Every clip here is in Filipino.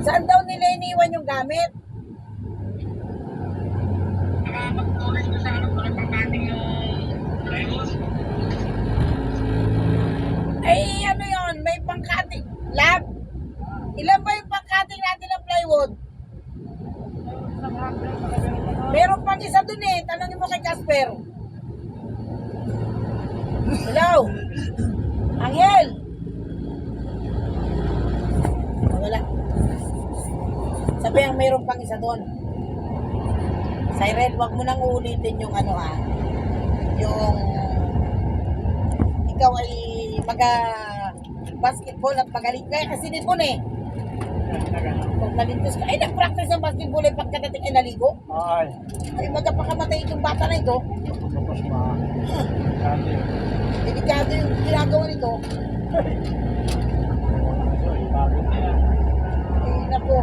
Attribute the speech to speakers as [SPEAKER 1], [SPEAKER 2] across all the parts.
[SPEAKER 1] Saan daw nila iniwan yung gamit?
[SPEAKER 2] Mag-storage ko sa ano, pagkating yung plywood.
[SPEAKER 1] Ay, ano yon? May pangkating. Lab? Ilan ba yung pangkating natin ng plywood? Meron pang isa dun eh. Tanongin mo kay Casper. Hello? Angel? Wala. Sabi ang meron pang isa doon. Siren, wag mo nang uulitin yung ano ha. Yung ikaw ay basketball at magaling kaya kasi din po eh. Kung nalintos ka, ay nag-practice ng basketball ay pagkadating ay naligo.
[SPEAKER 3] Ay.
[SPEAKER 1] Ay magpakamatay itong bata na ito.
[SPEAKER 3] Tapos ma. Sabi.
[SPEAKER 1] Delikado yung ginagawa nito. Ay naku.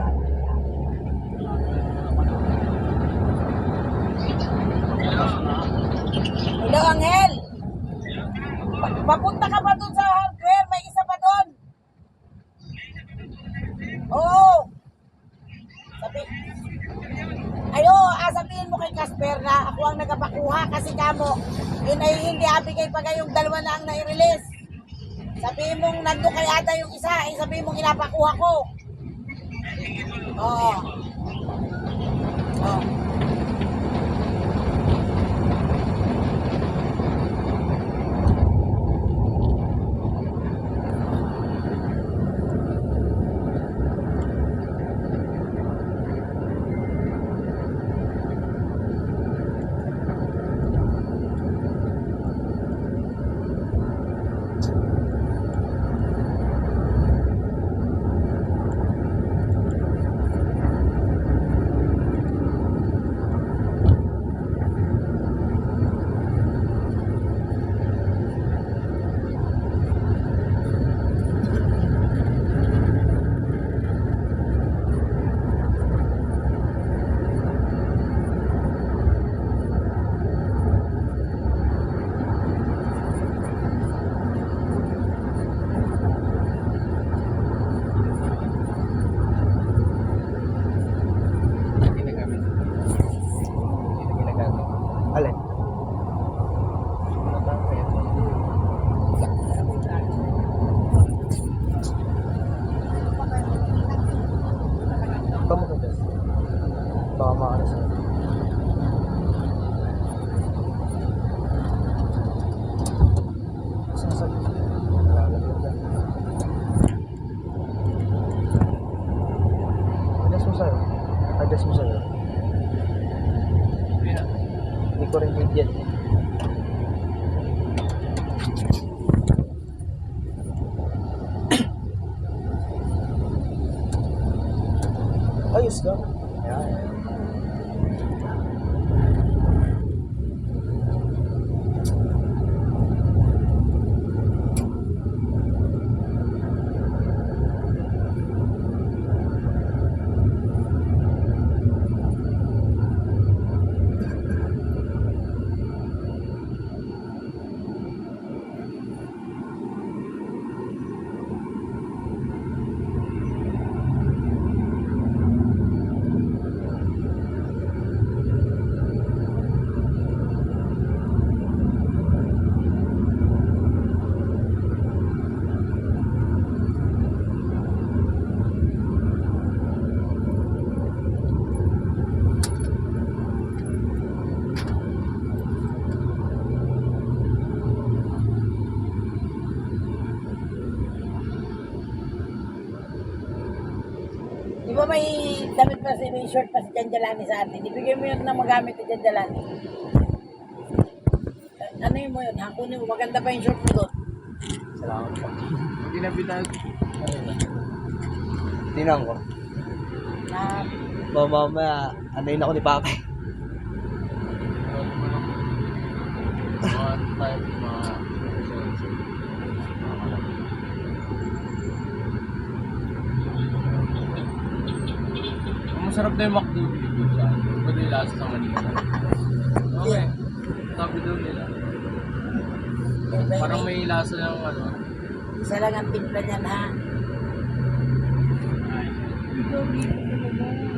[SPEAKER 1] Hello, Angel. Papunta ka ba dun sa hardware? May isa pa dun. Oo. Sabihin mo kay Casper na ako ang nagapakuha kasi kamo. Yun ay hindi abigay pa kayong dalawa na ang nai-release. Sabihin mong nandun kay Ada yung isa, sabihin mong inapakuha ko. Oo. Oo.
[SPEAKER 3] Alin? Kamu ka dyan? Baka makano sa'yo. Sasabi. Adjust mo sa'yo. Adjust mo sa'yo. Hindi ko rin bigyan. Ayos ka. Ayan.
[SPEAKER 1] Di ba may damit pa may short pa si Janjalani sa atin? Ibigay mo yun na magamit ni Janjalani. Ano yun mo yun? Hakunin mo. Maganda pa yung short mo doon.
[SPEAKER 3] Salamat po.
[SPEAKER 2] Ginabitan.
[SPEAKER 3] Tinang ko.
[SPEAKER 1] Na,
[SPEAKER 3] Mamaya, anayin ako ni Papa.
[SPEAKER 2] One time, masarap na yung McDo dito sa ano. Pwede yung lasa sa Manila. Okay. Sabi daw nila. Parang may lasa ng ano.
[SPEAKER 1] isa lang ang timpla niyan ha. mo.